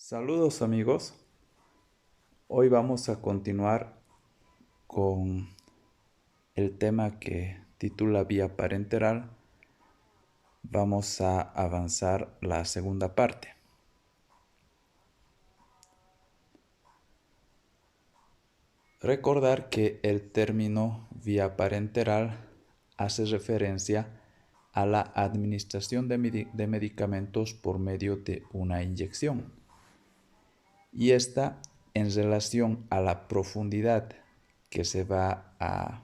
Saludos amigos, hoy vamos a continuar con el tema que titula vía parenteral. Vamos a avanzar la segunda parte. Recordar que el término vía parenteral hace referencia a la administración de medicamentos por medio de una inyección. Y esta en relación a la profundidad que se va a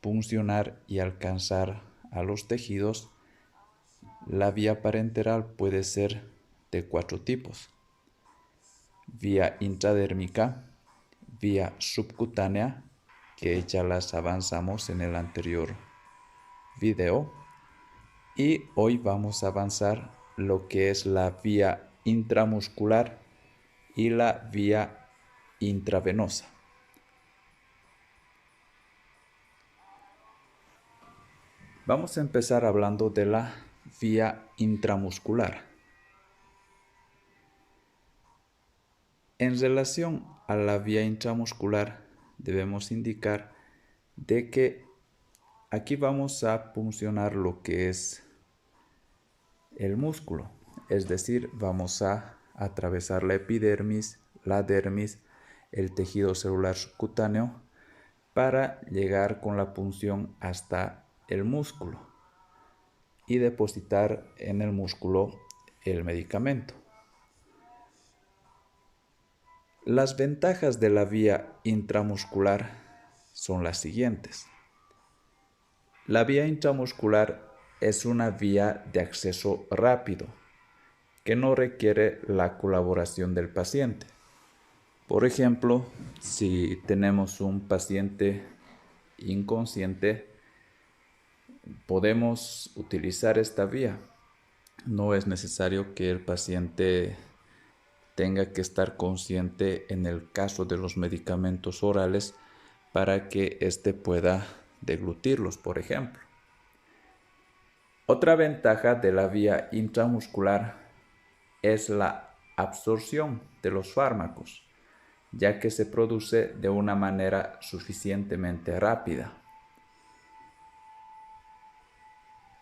puncionar y alcanzar a los tejidos, la vía parenteral puede ser de 4 tipos: vía intradérmica, vía subcutánea, que ya las avanzamos en el anterior video, y hoy vamos a avanzar lo que es la vía intramuscular y la vía intravenosa. Vamos a empezar hablando de la vía intramuscular. En relación a la vía intramuscular, debemos indicar de que aquí vamos a puncionar lo que es el músculo, es decir, vamos a atravesar la epidermis, la dermis, el tejido celular subcutáneo para llegar con la punción hasta el músculo y depositar en el músculo el medicamento. Las ventajas de la vía intramuscular son las siguientes. La vía intramuscular es una vía de acceso rápido que no requiere la colaboración del paciente. Por ejemplo, si tenemos un paciente inconsciente, podemos utilizar esta vía. No es necesario que el paciente tenga que estar consciente en el caso de los medicamentos orales para que éste pueda deglutirlos, por ejemplo. Otra ventaja de la vía intramuscular es la absorción de los fármacos, ya que se produce de una manera suficientemente rápida.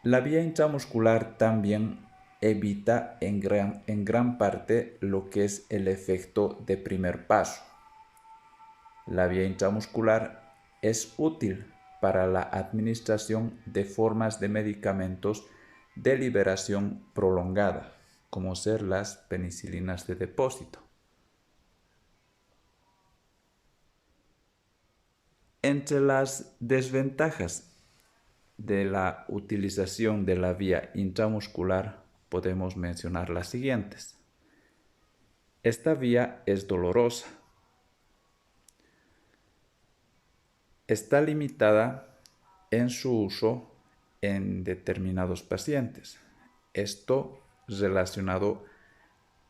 La vía intramuscular también evita en gran parte lo que es el efecto de primer paso. La vía intramuscular es útil para la administración de formas de medicamentos de liberación prolongada, como ser las penicilinas de depósito. Entre las desventajas de la utilización de la vía intramuscular podemos mencionar las siguientes. Esta vía es dolorosa. Está limitada en su uso en determinados pacientes. Esto relacionado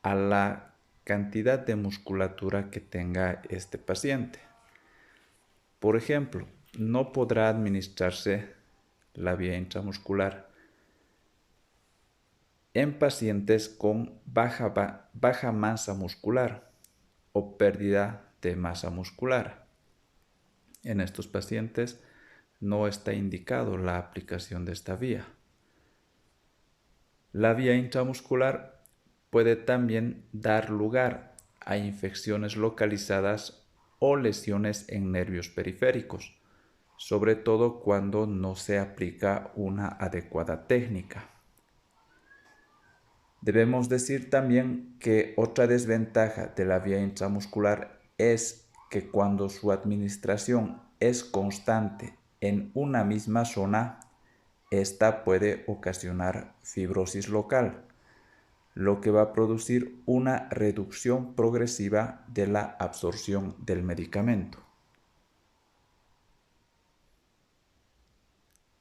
a la cantidad de musculatura que tenga este paciente. Por ejemplo, no podrá administrarse la vía intramuscular en pacientes con baja masa muscular o pérdida de masa muscular. En estos pacientes no está indicado la aplicación de esta vía. La vía intramuscular puede también dar lugar a infecciones localizadas o lesiones en nervios periféricos, sobre todo cuando no se aplica una adecuada técnica. Debemos decir también que otra desventaja de la vía intramuscular es que cuando su administración es constante en una misma zona, esta puede ocasionar fibrosis local, lo que va a producir una reducción progresiva de la absorción del medicamento.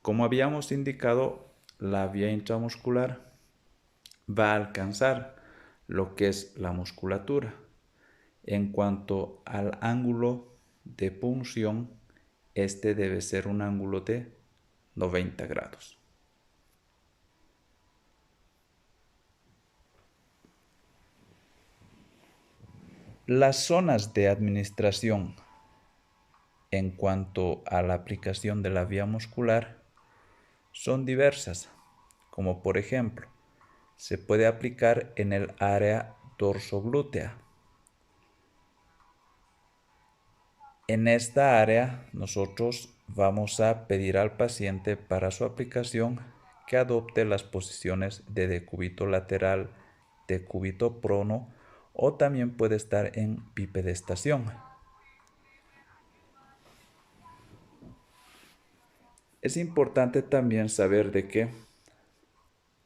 Como habíamos indicado, la vía intramuscular va a alcanzar lo que es la musculatura. En cuanto al ángulo de punción, este debe ser un ángulo de 90 grados. Las zonas de administración en cuanto a la aplicación de la vía muscular son diversas, como por ejemplo, se puede aplicar en el área dorsoglútea. En esta área nosotros vamos a pedir al paciente para su aplicación que adopte las posiciones de decúbito lateral, decúbito prono o también puede estar en bipedestación. Es importante también saber de que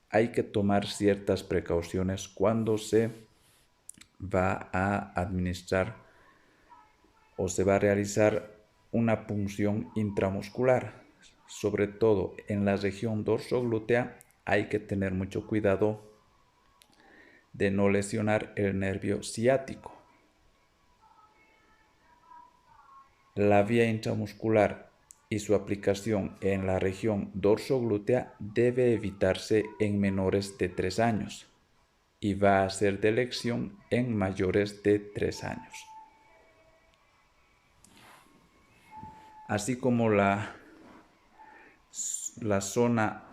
hay que tomar ciertas precauciones cuando se va a administrar o se va a realizar una punción intramuscular. Sobre todo en la región dorsoglútea hay que tener mucho cuidado de no lesionar el nervio ciático. La vía intramuscular y su aplicación en la región dorsoglútea debe evitarse en menores de 3 años y va a ser de elección en mayores de 3 años. Así como la zona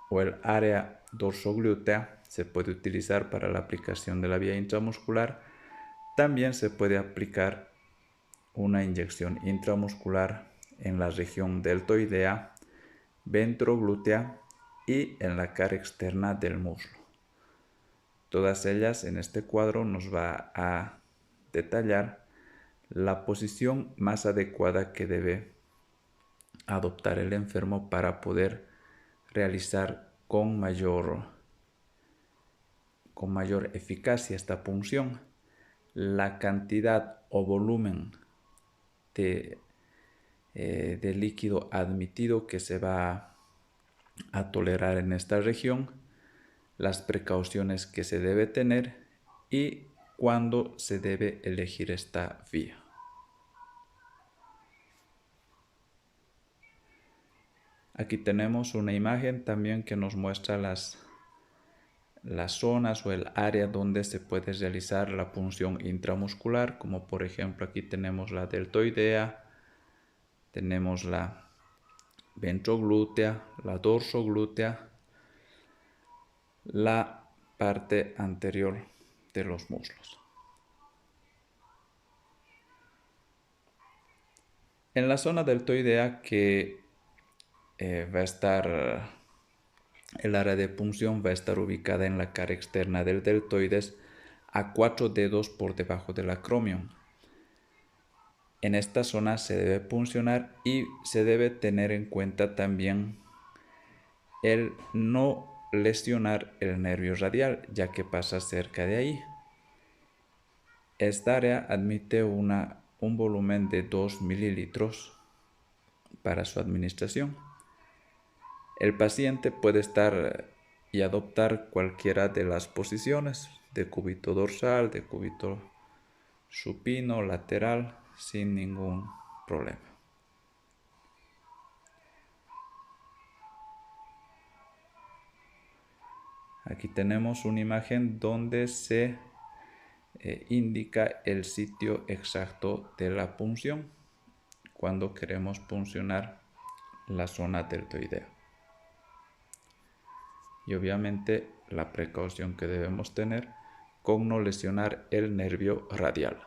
o el área dorsoglútea se puede utilizar para la aplicación de la vía intramuscular, también se puede aplicar una inyección intramuscular en la región deltoidea, ventroglútea y en la cara externa del muslo. Todas ellas en este cuadro nos va a detallar la posición más adecuada que debe adoptar el enfermo para poder realizar con mayor eficacia esta punción. La cantidad o volumen de líquido admitido que se va a tolerar en esta región, las precauciones que se debe tener y cuándo se debe elegir esta vía. Aquí tenemos una imagen también que nos muestra las zonas o el área donde se puede realizar la punción intramuscular, como por ejemplo aquí tenemos la deltoidea, tenemos la ventroglútea, la dorsoglútea, la parte anterior de los muslos. En la zona deltoidea que va a estar, el área de punción va a estar ubicada en la cara externa del deltoides a 4 dedos por debajo del acromion. En esta zona se debe puncionar y se debe tener en cuenta también el no lesionar el nervio radial, ya que pasa cerca de ahí. Esta área admite un volumen de 2 mililitros para su administración. El paciente puede estar y adoptar cualquiera de las posiciones, decúbito dorsal, decúbito supino, lateral, sin ningún problema. Aquí tenemos una imagen donde se indica el sitio exacto de la punción cuando queremos puncionar la zona deltoidea. Y obviamente la precaución que debemos tener con no lesionar el nervio radial.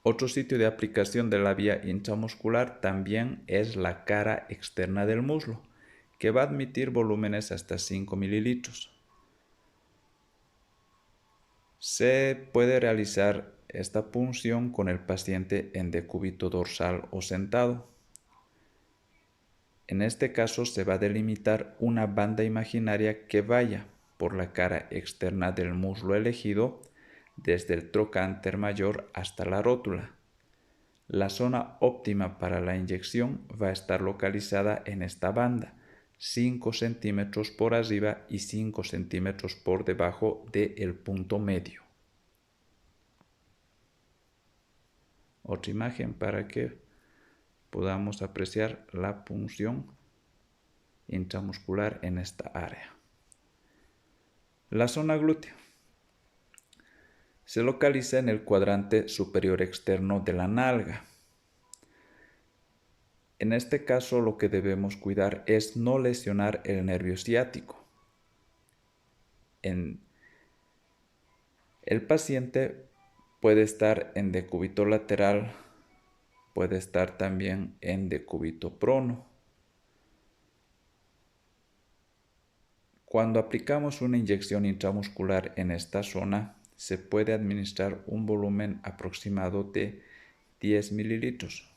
Otro sitio de aplicación de la vía intramuscular también es la cara externa del muslo, que va a admitir volúmenes hasta 5 mililitros. Se puede realizar esta punción con el paciente en decúbito dorsal o sentado. En este caso se va a delimitar una banda imaginaria que vaya por la cara externa del muslo elegido desde el trocánter mayor hasta la rótula. La zona óptima para la inyección va a estar localizada en esta banda, 5 centímetros por arriba y 5 centímetros por debajo del punto medio. Otra imagen para que podamos apreciar la punción intramuscular en esta área. La zona glútea. se localiza en el cuadrante superior externo de la nalga. En este caso, lo que debemos cuidar es no lesionar el nervio ciático. El paciente puede estar en decúbito lateral, puede estar también en decúbito prono. Cuando aplicamos una inyección intramuscular en esta zona, se puede administrar un volumen aproximado de 10 mililitros.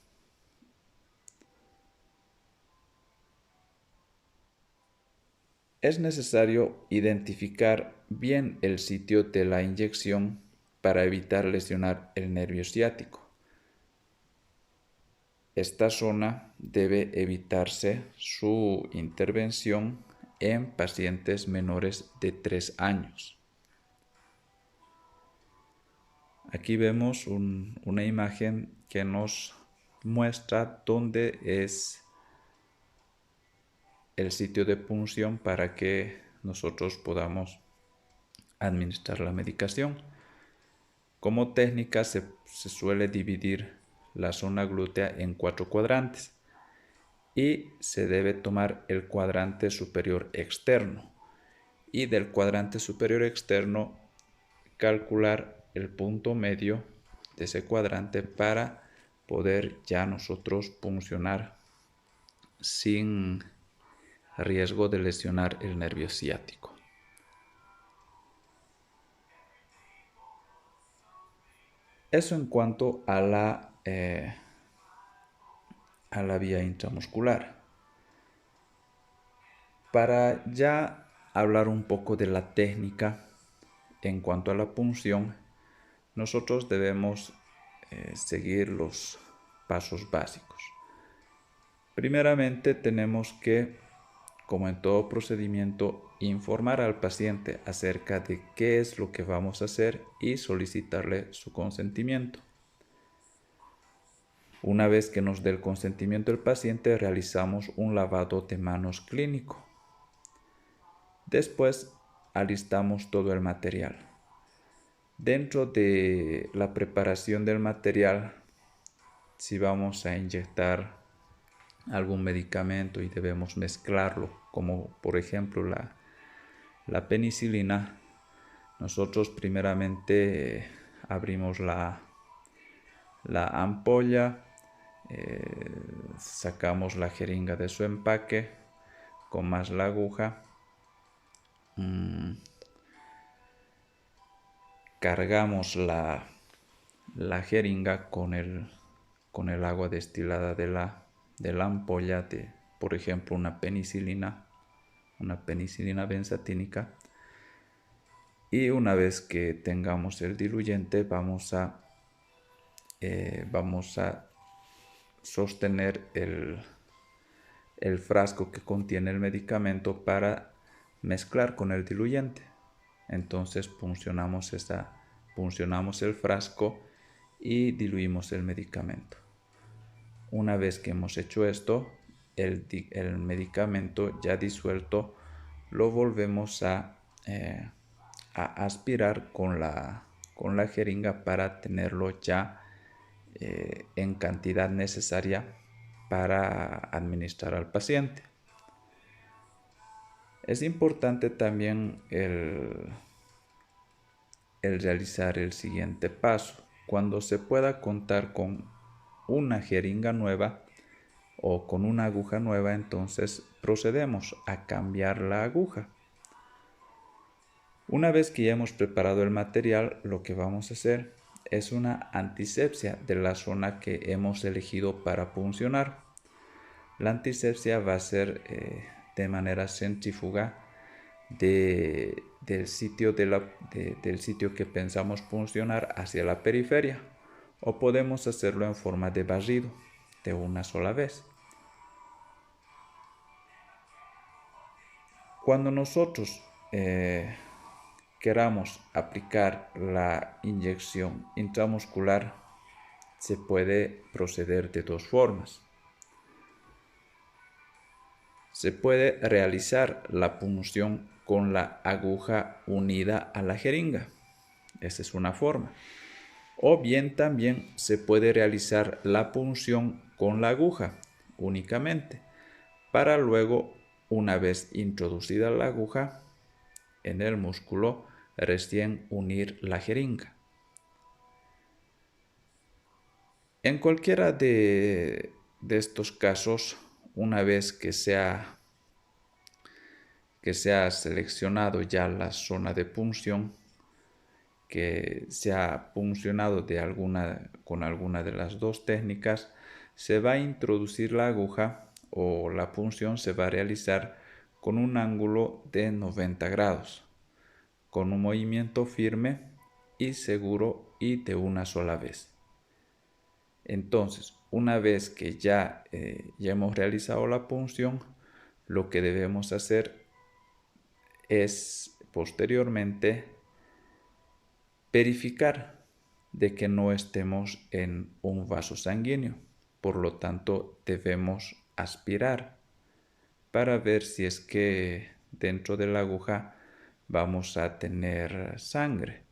Es necesario identificar bien el sitio de la inyección para evitar lesionar el nervio ciático. Esta zona debe evitarse su intervención en pacientes menores de 3 años. Aquí vemos una imagen que nos muestra dónde es el sitio de punción para que nosotros podamos administrar la medicación. Como técnica se suele dividir la zona glútea en 4 cuadrantes y se debe tomar el cuadrante superior externo y del cuadrante superior externo calcular el punto medio de ese cuadrante para poder ya nosotros puncionar sin riesgo de lesionar el nervio ciático. Eso en cuanto a la vía intramuscular. Para ya hablar un poco de la técnica en cuanto a la punción, nosotros debemos seguir los pasos básicos. Primeramente tenemos que, como en todo procedimiento, informar al paciente acerca de qué es lo que vamos a hacer y solicitarle su consentimiento. Una vez que nos dé el consentimiento el paciente, realizamos un lavado de manos clínico. Después, alistamos todo el material. Dentro de la preparación del material, si vamos a inyectar algún medicamento y debemos mezclarlo, como por ejemplo la penicilina, nosotros primeramente abrimos la ampolla, sacamos la jeringa de su empaque con más la aguja, cargamos la jeringa con el agua destilada de la ampolla de, por ejemplo, una penicilina benzatínica, y una vez que tengamos el diluyente vamos a sostener el frasco que contiene el medicamento para mezclar con el diluyente. Entonces puncionamos el frasco y diluimos el medicamento. Una vez que hemos hecho esto, el medicamento ya disuelto lo volvemos a aspirar con la jeringa para tenerlo ya en cantidad necesaria para administrar al paciente. Es importante también el realizar el siguiente paso. Cuando se pueda contar con una jeringa nueva o con una aguja nueva, entonces procedemos a cambiar la aguja. Una vez que ya hemos preparado el material, lo que vamos a hacer es una antisepsia de la zona que hemos elegido para puncionar. La antisepsia va a ser de manera centrífuga del sitio que pensamos puncionar hacia la periferia, o podemos hacerlo en forma de barrido de una sola vez. Cuando nosotros queramos aplicar la inyección intramuscular, se puede proceder de dos formas. Se puede realizar la punción con la aguja unida a la jeringa. Esa es una forma. O bien también se puede realizar la punción con la aguja únicamente, para luego, una vez introducida la aguja en el músculo, recién unir la jeringa. En cualquiera de estos casos, una vez que se ha seleccionado ya la zona de punción, que se ha puncionado con alguna de las dos técnicas, se va a introducir la aguja o la punción se va a realizar con un ángulo de 90 grados, con un movimiento firme y seguro y de una sola vez. Entonces, una vez que ya hemos realizado la punción, lo que debemos hacer es posteriormente verificar de que no estemos en un vaso sanguíneo. Por lo tanto, debemos aspirar para ver si es que dentro de la aguja vamos a tener sangre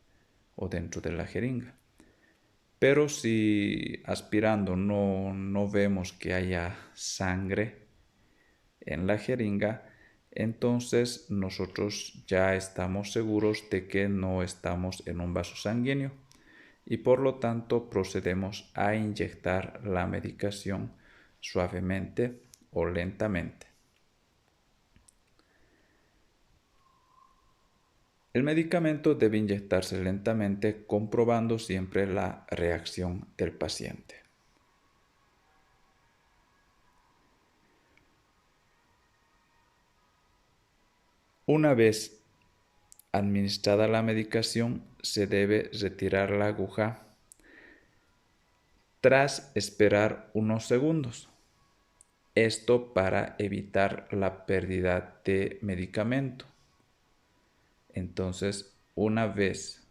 o dentro de la jeringa. Pero si aspirando no vemos que haya sangre en la jeringa, entonces nosotros ya estamos seguros de que no estamos en un vaso sanguíneo y por lo tanto procedemos a inyectar la medicación suavemente o lentamente. El medicamento debe inyectarse lentamente, comprobando siempre la reacción del paciente. Una vez administrada la medicación, se debe retirar la aguja tras esperar unos segundos. Esto para evitar la pérdida de medicamento. Entonces, una vez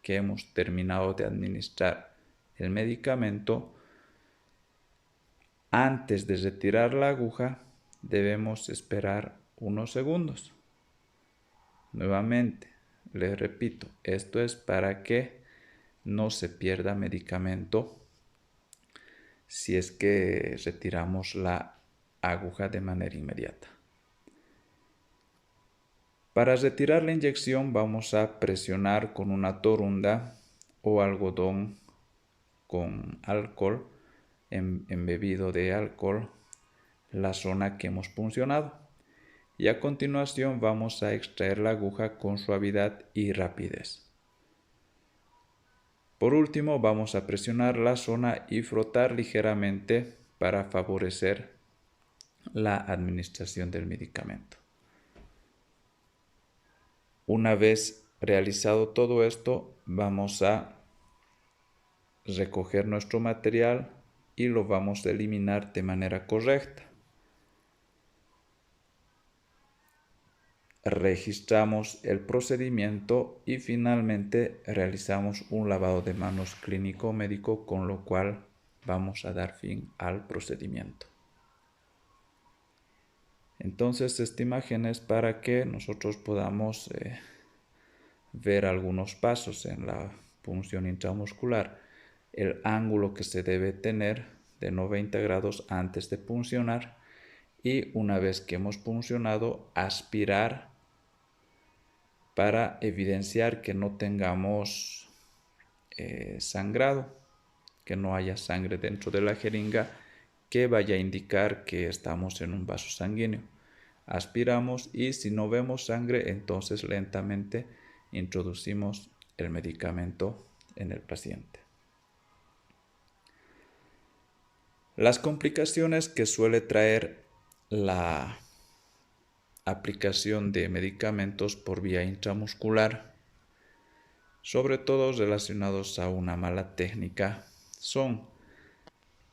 que hemos terminado de administrar el medicamento, antes de retirar la aguja, debemos esperar unos segundos. Nuevamente, les repito, esto es para que no se pierda medicamento si es que retiramos la aguja de manera inmediata. Para retirar la inyección vamos a presionar con una torunda o algodón con alcohol, embebido de alcohol, la zona que hemos puncionado. Y a continuación vamos a extraer la aguja con suavidad y rapidez. Por último, vamos a presionar la zona y frotar ligeramente para favorecer la administración del medicamento. Una vez realizado todo esto, vamos a recoger nuestro material y lo vamos a eliminar de manera correcta. Registramos el procedimiento y finalmente realizamos un lavado de manos clínico médico, con lo cual vamos a dar fin al procedimiento. Entonces, esta imagen es para que nosotros podamos ver algunos pasos en la punción intramuscular. El ángulo que se debe tener de 90 grados antes de puncionar y una vez que hemos puncionado, aspirar para evidenciar que no tengamos sangrado, que no haya sangre dentro de la jeringa que vaya a indicar que estamos en un vaso sanguíneo. Aspiramos y si no vemos sangre, entonces lentamente introducimos el medicamento en el paciente. Las complicaciones que suele traer la aplicación de medicamentos por vía intramuscular, sobre todo relacionados a una mala técnica, son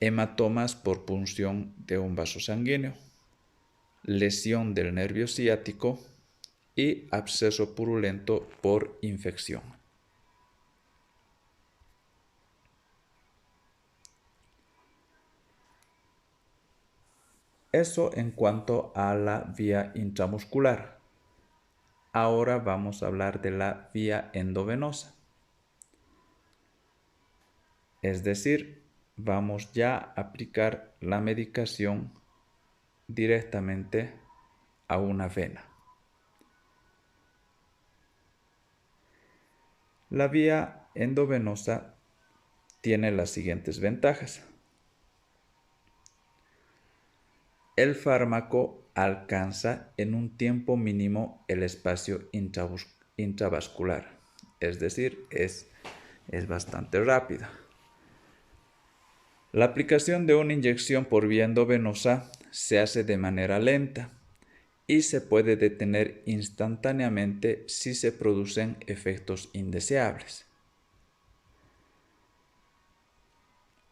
hematomas por punción de un vaso sanguíneo, lesión del nervio ciático y absceso purulento por infección. Eso en cuanto a la vía intramuscular. Ahora vamos a hablar de la vía endovenosa. Es decir, vamos ya a aplicar la medicación directamente a una vena. La vía endovenosa tiene las siguientes ventajas. El fármaco alcanza en un tiempo mínimo el espacio intravascular, es decir, es bastante rápida. La aplicación de una inyección por vía endovenosa se hace de manera lenta y se puede detener instantáneamente si se producen efectos indeseables.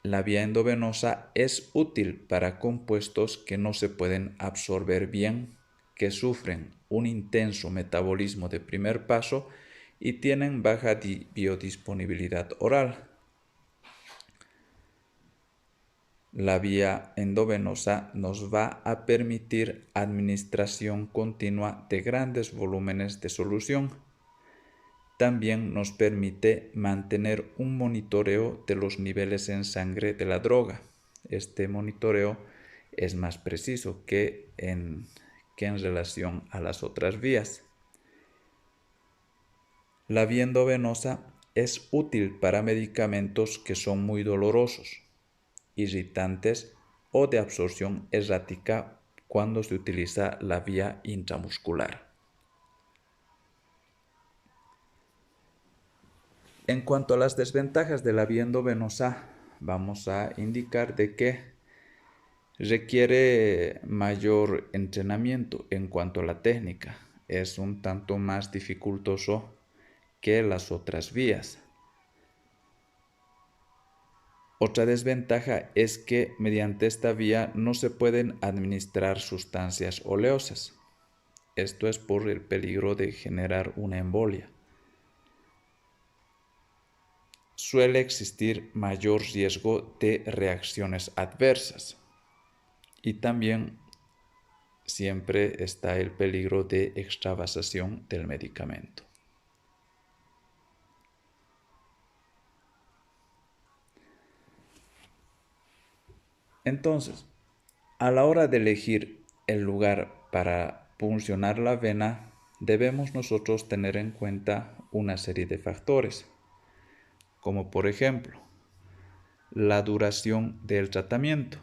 La vía endovenosa es útil para compuestos que no se pueden absorber bien, que sufren un intenso metabolismo de primer paso y tienen baja biodisponibilidad oral. La vía endovenosa nos va a permitir administración continua de grandes volúmenes de solución. También nos permite mantener un monitoreo de los niveles en sangre de la droga. Este monitoreo es más preciso que en relación a las otras vías. La vía endovenosa es útil para medicamentos que son muy dolorosos, irritantes o de absorción errática cuando se utiliza la vía intramuscular. En cuanto a las desventajas de la vía endovenosa, vamos a indicar de que requiere mayor entrenamiento en cuanto a la técnica. Es un tanto más dificultoso que las otras vías. Otra desventaja es que mediante esta vía no se pueden administrar sustancias oleosas. Esto es por el peligro de generar una embolia. Suele existir mayor riesgo de reacciones adversas y también siempre está el peligro de extravasación del medicamento. Entonces, a la hora de elegir el lugar para puncionar la vena, debemos nosotros tener en cuenta una serie de factores, como por ejemplo, la duración del tratamiento.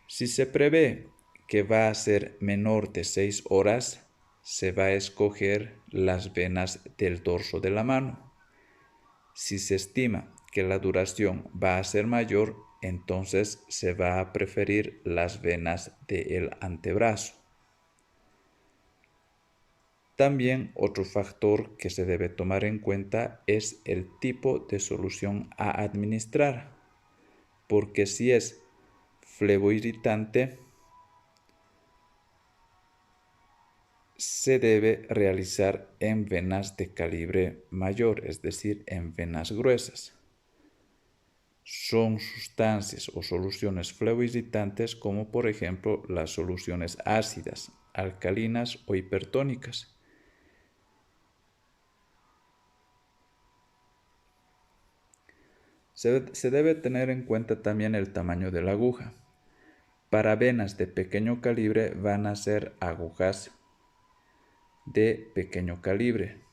Si se prevé que va a ser menor de 6 horas, se va a escoger las venas del dorso de la mano. Si se estima que la duración va a ser mayor, entonces se va a preferir las venas del antebrazo. También otro factor que se debe tomar en cuenta es el tipo de solución a administrar, porque si es fleboirritante, se debe realizar en venas de calibre mayor, es decir, en venas gruesas. Son sustancias o soluciones fleboirritantes como por ejemplo las soluciones ácidas, alcalinas o hipertónicas. Se debe tener en cuenta también el tamaño de la aguja. Para venas de pequeño calibre van a ser agujas de pequeño calibre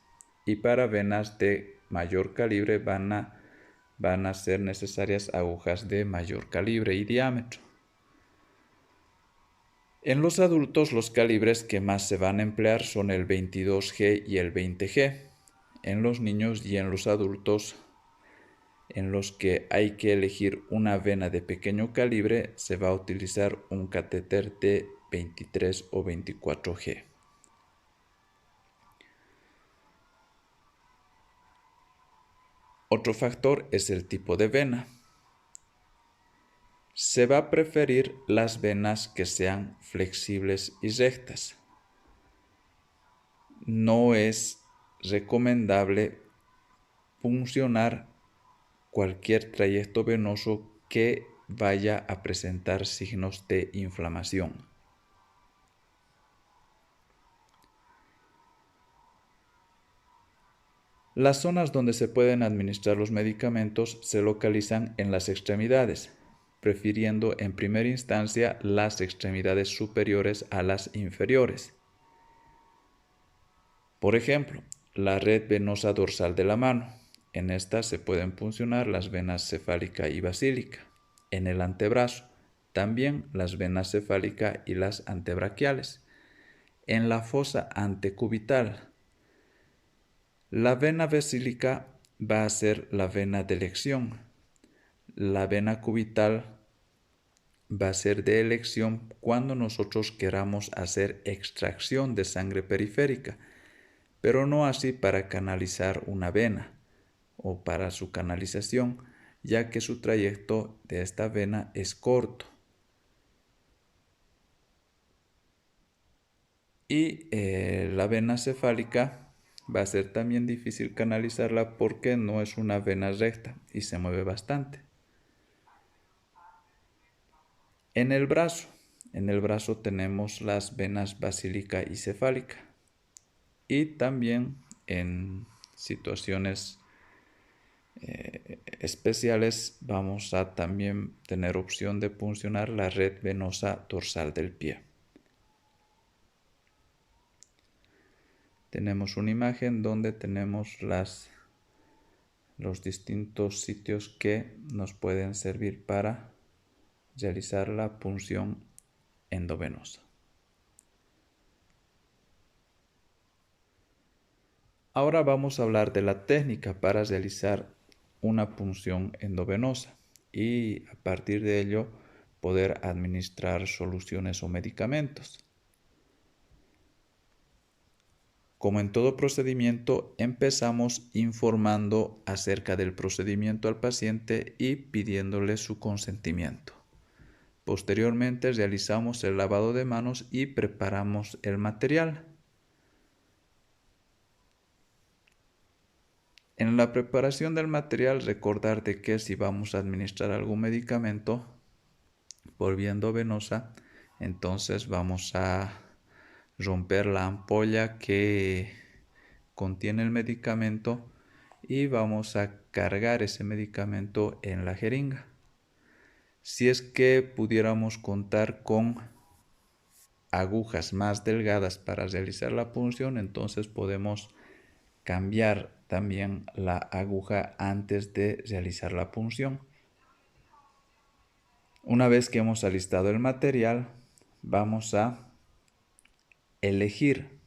y para venas de mayor calibre van a ser necesarias agujas de mayor calibre y diámetro. En los adultos los calibres que más se van a emplear son el 22G y el 20G. En los niños y en los adultos en los que hay que elegir una vena de pequeño calibre se va a utilizar un catéter de 23 o 24G. Otro factor es el tipo de vena. Se va a preferir las venas que sean flexibles y rectas. No es recomendable puncionar cualquier trayecto venoso que vaya a presentar signos de inflamación. Las zonas donde se pueden administrar los medicamentos se localizan en las extremidades, prefiriendo en primera instancia las extremidades superiores a las inferiores. Por ejemplo, la red venosa dorsal de la mano. En esta se pueden puncionar las venas cefálica y basílica. En el antebrazo, también las venas cefálica y las antebraquiales. En la fosa antecubital, la vena basílica va a ser la vena de elección. La vena cubital va a ser de elección cuando nosotros queramos hacer extracción de sangre periférica, pero no así para canalizar una vena o para su canalización, ya que su trayecto de esta vena es corto. Y la vena cefálica va a ser también difícil canalizarla porque no es una vena recta y se mueve bastante. En el brazo tenemos las venas basílica y cefálica. Y también en situaciones especiales vamos a también tener opción de puncionar la red venosa dorsal del pie. Tenemos una imagen donde tenemos los distintos sitios que nos pueden servir para realizar la punción endovenosa. Ahora vamos a hablar de la técnica para realizar una punción endovenosa y a partir de ello poder administrar soluciones o medicamentos. Como en todo procedimiento, empezamos informando acerca del procedimiento al paciente y pidiéndole su consentimiento. Posteriormente realizamos el lavado de manos y preparamos el material. En la preparación del material, recordar de que si vamos a administrar algún medicamento por vía endovenosa, entonces vamos a romper la ampolla que contiene el medicamento y vamos a cargar ese medicamento en la jeringa. Si es que pudiéramos contar con agujas más delgadas para realizar la punción, entonces podemos cambiar también la aguja antes de realizar la punción. Una vez que hemos alistado el material, vamos a elegir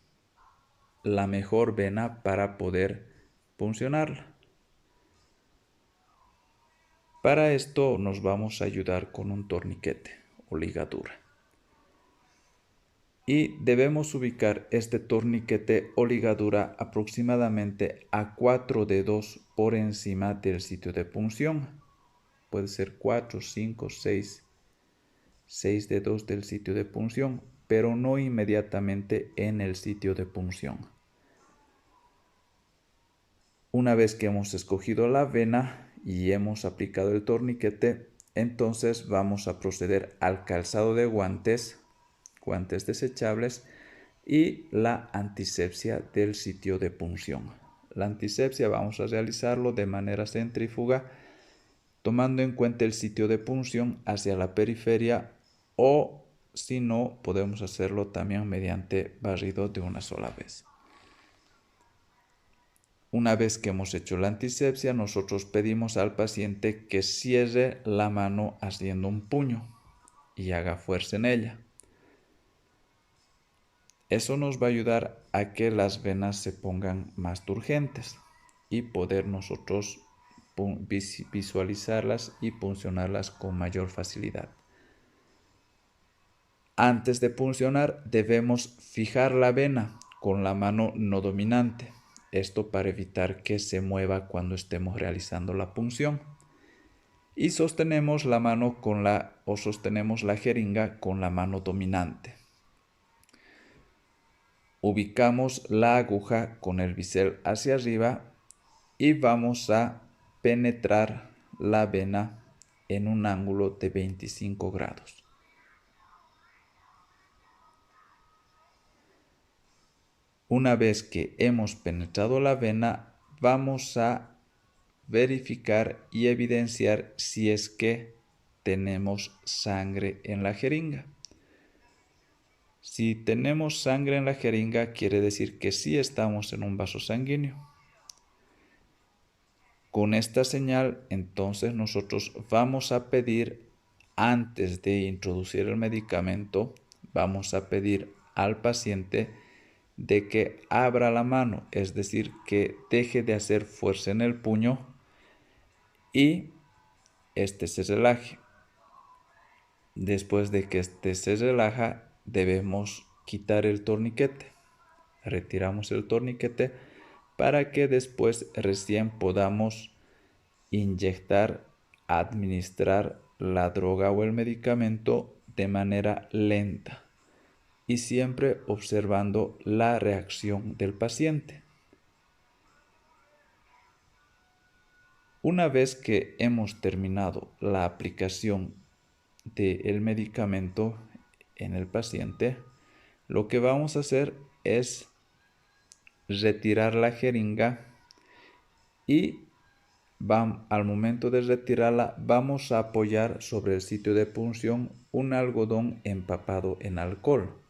la mejor vena para poder puncionarla. Para esto nos vamos a ayudar con un torniquete o ligadura. Y debemos ubicar este torniquete o ligadura aproximadamente a 4 dedos por encima del sitio de punción. Puede ser 4, 5, 6 dedos del sitio de punción, pero no inmediatamente en el sitio de punción. Una vez que hemos escogido la vena y hemos aplicado el torniquete, entonces vamos a proceder al calzado de guantes desechables y la antisepsia del sitio de punción. La antisepsia vamos a realizarlo de manera centrífuga, tomando en cuenta el sitio de punción hacia la periferia, o si no, podemos hacerlo también mediante barrido de una sola vez. Una vez que hemos hecho la antisepsia, nosotros pedimos al paciente que cierre la mano haciendo un puño y haga fuerza en ella. Eso nos va a ayudar a que las venas se pongan más turgentes y poder nosotros visualizarlas y puncionarlas con mayor facilidad. Antes de puncionar debemos fijar la vena con la mano no dominante. Esto para evitar que se mueva cuando estemos realizando la punción. Y sostenemos la mano sostenemos la jeringa con la mano dominante. Ubicamos la aguja con el bisel hacia arriba y vamos a penetrar la vena en un ángulo de 25 grados. Una vez que hemos penetrado la vena, vamos a verificar y evidenciar si es que tenemos sangre en la jeringa. Si tenemos sangre en la jeringa, quiere decir que sí estamos en un vaso sanguíneo. Con esta señal, entonces nosotros vamos a pedir, antes de introducir el medicamento, vamos a pedir al paciente de que abra la mano, es decir, que deje de hacer fuerza en el puño y este se relaje. Después de que este se relaja, debemos quitar el torniquete. Retiramos el torniquete para que después recién podamos inyectar, administrar la droga o el medicamento de manera lenta y siempre observando la reacción del paciente. Una vez que hemos terminado la aplicación del medicamento en el paciente, lo que vamos a hacer es retirar la jeringa y al momento de retirarla vamos a apoyar sobre el sitio de punción un algodón empapado en alcohol.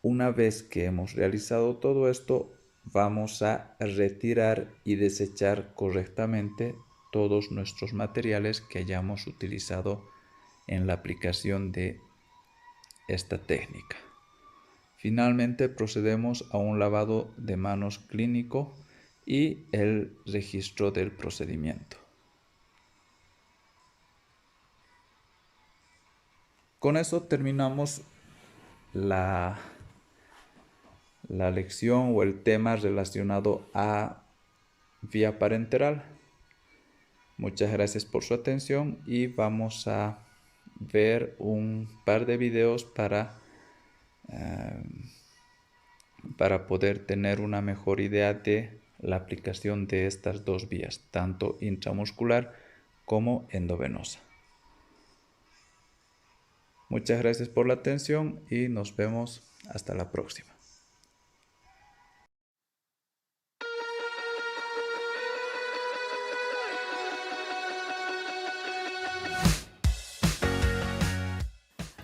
Una vez que hemos realizado todo esto, vamos a retirar y desechar correctamente todos nuestros materiales que hayamos utilizado en la aplicación de esta técnica. Finalmente procedemos a un lavado de manos clínico y el registro del procedimiento. Con eso terminamos la lección o el tema relacionado a vía parenteral. Muchas gracias por su atención y vamos a ver un par de videos para poder tener una mejor idea de la aplicación de estas dos vías, tanto intramuscular como endovenosa. Muchas gracias por la atención y nos vemos hasta la próxima.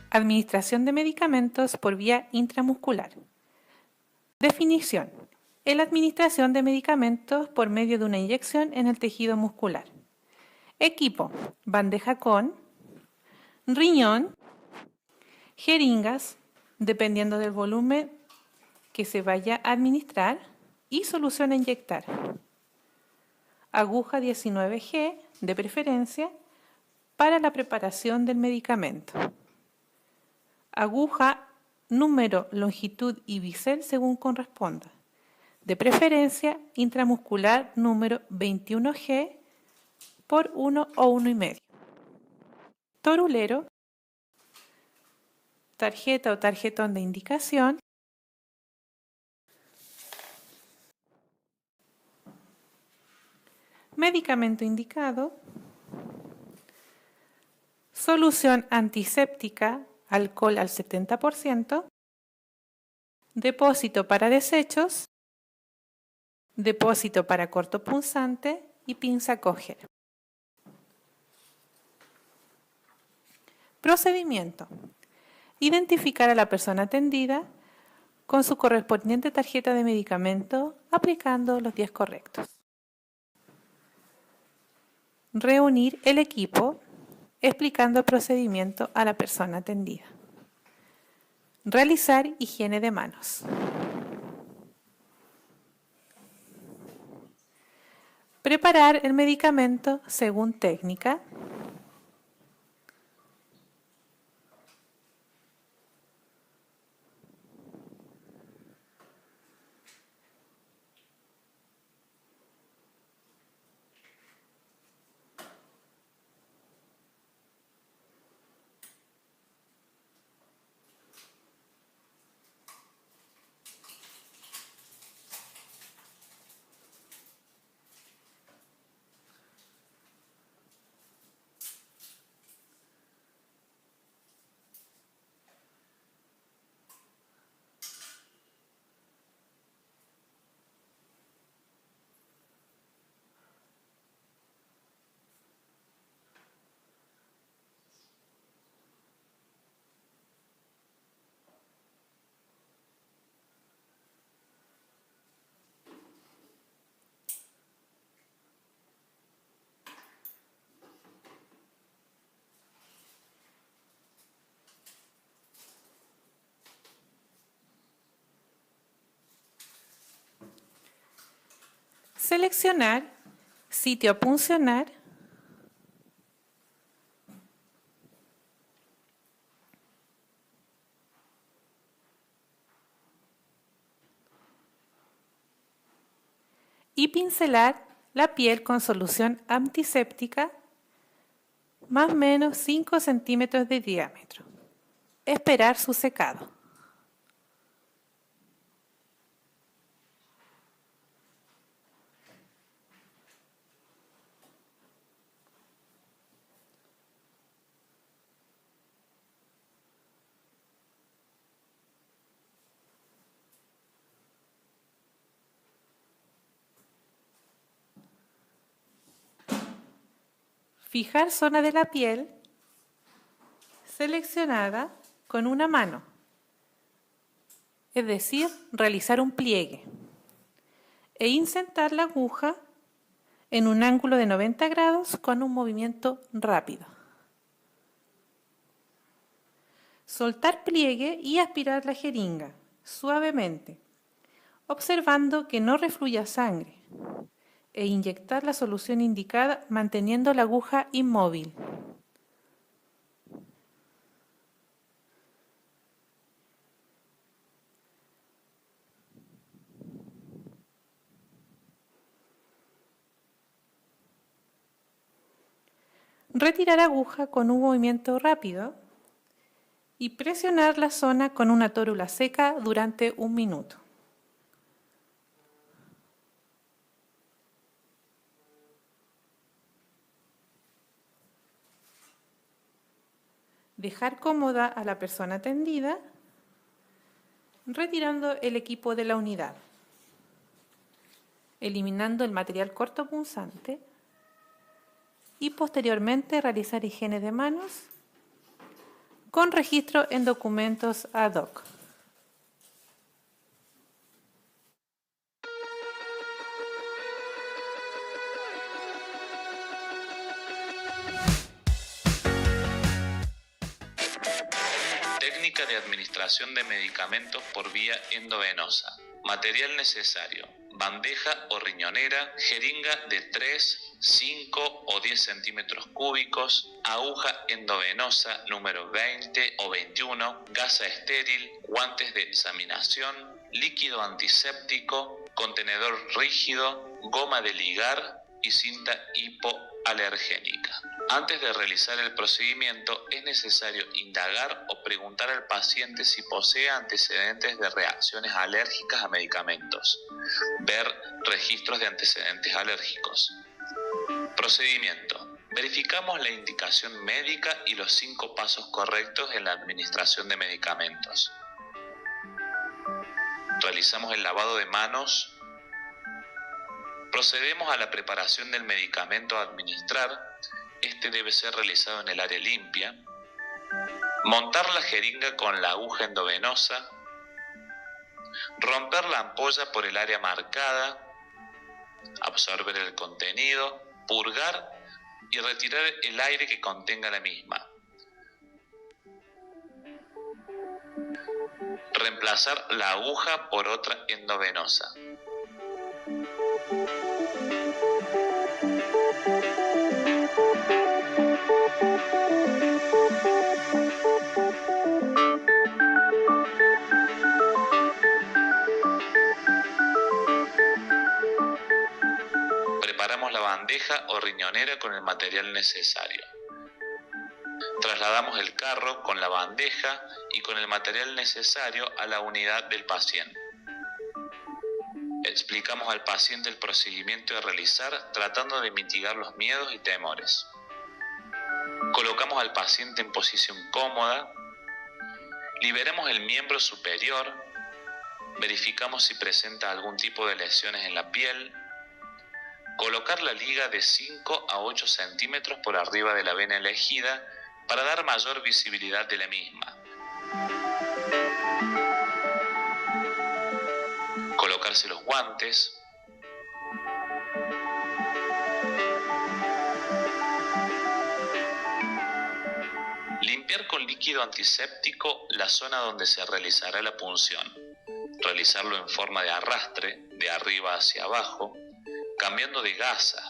Administración de medicamentos por vía intramuscular. Definición. Es la administración de medicamentos por medio de una inyección en el tejido muscular. Equipo. Bandeja con riñón, jeringas, dependiendo del volumen que se vaya a administrar, y solución a inyectar. Aguja 19G, de preferencia, para la preparación del medicamento. Aguja, número, longitud y bisel según corresponda. De preferencia, intramuscular número 21G por 1 o 1,5. Torulero, tarjeta o tarjetón de indicación. Medicamento indicado. Solución antiséptica, alcohol al 70%. Depósito para desechos. Depósito para cortopunzante y pinza Coger. Procedimiento. Identificar a la persona atendida con su correspondiente tarjeta de medicamento aplicando los días correctos. Reunir el equipo explicando el procedimiento a la persona atendida. Realizar higiene de manos. Preparar el medicamento según técnica. Seleccionar sitio a puncionar. Y pincelar la piel con solución antiséptica más o menos 5 centímetros de diámetro. Esperar su secado. Fijar zona de la piel seleccionada con una mano, es decir, realizar un pliegue e insertar la aguja en un ángulo de 90 grados con un movimiento rápido. Soltar pliegue y aspirar la jeringa suavemente, observando que no refluya sangre, e inyectar la solución indicada manteniendo la aguja inmóvil. Retirar aguja con un movimiento rápido y presionar la zona con una tórula seca durante 1 minuto. Dejar cómoda a la persona atendida, retirando el equipo de la unidad, eliminando el material cortopunzante y posteriormente realizar higiene de manos con registro en documentos ad hoc. Técnica de administración de medicamentos por vía endovenosa. Material necesario: bandeja o riñonera, jeringa de 3, 5 o 10 centímetros cúbicos, aguja endovenosa número 20 o 21, gasa estéril, guantes de examinación, líquido antiséptico, contenedor rígido, goma de ligar y cinta hipoalergénica. Antes de realizar el procedimiento es necesario indagar o preguntar al paciente si posee antecedentes de reacciones alérgicas a medicamentos. Ver registros de antecedentes alérgicos. Procedimiento: verificamos la indicación médica y los 5 pasos correctos en la administración de medicamentos. Realizamos el lavado de manos. Procedemos a la preparación del medicamento a administrar. Este debe ser realizado en el área limpia. Montar la jeringa con la aguja endovenosa. Romper la ampolla por el área marcada. Absorber el contenido. Purgar y retirar el aire que contenga la misma. Reemplazar la aguja por otra endovenosa. Preparamos la bandeja o riñonera con el material necesario. Trasladamos el carro con la bandeja y con el material necesario a la unidad del paciente. Explicamos al paciente el procedimiento a realizar, tratando de mitigar los miedos y temores. Colocamos al paciente en posición cómoda. Liberamos el miembro superior. Verificamos si presenta algún tipo de lesiones en la piel. Colocar la liga de 5 a 8 centímetros por arriba de la vena elegida para dar mayor visibilidad de la misma. Colocarse los guantes. Limpiar con líquido antiséptico la zona donde se realizará la punción. Realizarlo en forma de arrastre, de arriba hacia abajo, cambiando de gasa.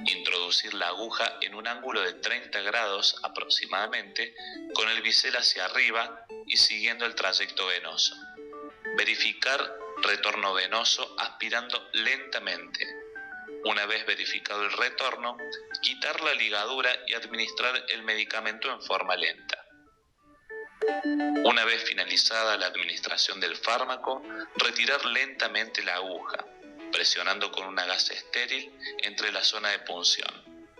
Introducir la aguja en un ángulo de 30 grados aproximadamente, con el bisel hacia arriba y siguiendo el trayecto venoso. Verificar retorno venoso aspirando lentamente. Una vez verificado el retorno, quitar la ligadura y administrar el medicamento en forma lenta. Una vez finalizada la administración del fármaco, retirar lentamente la aguja, presionando con una gasa estéril entre la zona de punción.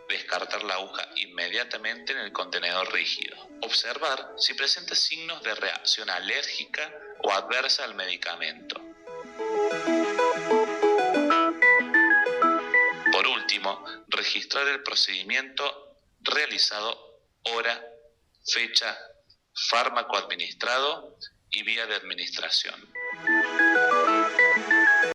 Descartar la aguja inmediatamente en el contenedor rígido. Observar si presenta signos de reacción alérgica o adversa al medicamento. Por último, registrar el procedimiento realizado, hora, fecha, fármaco administrado y vía de administración.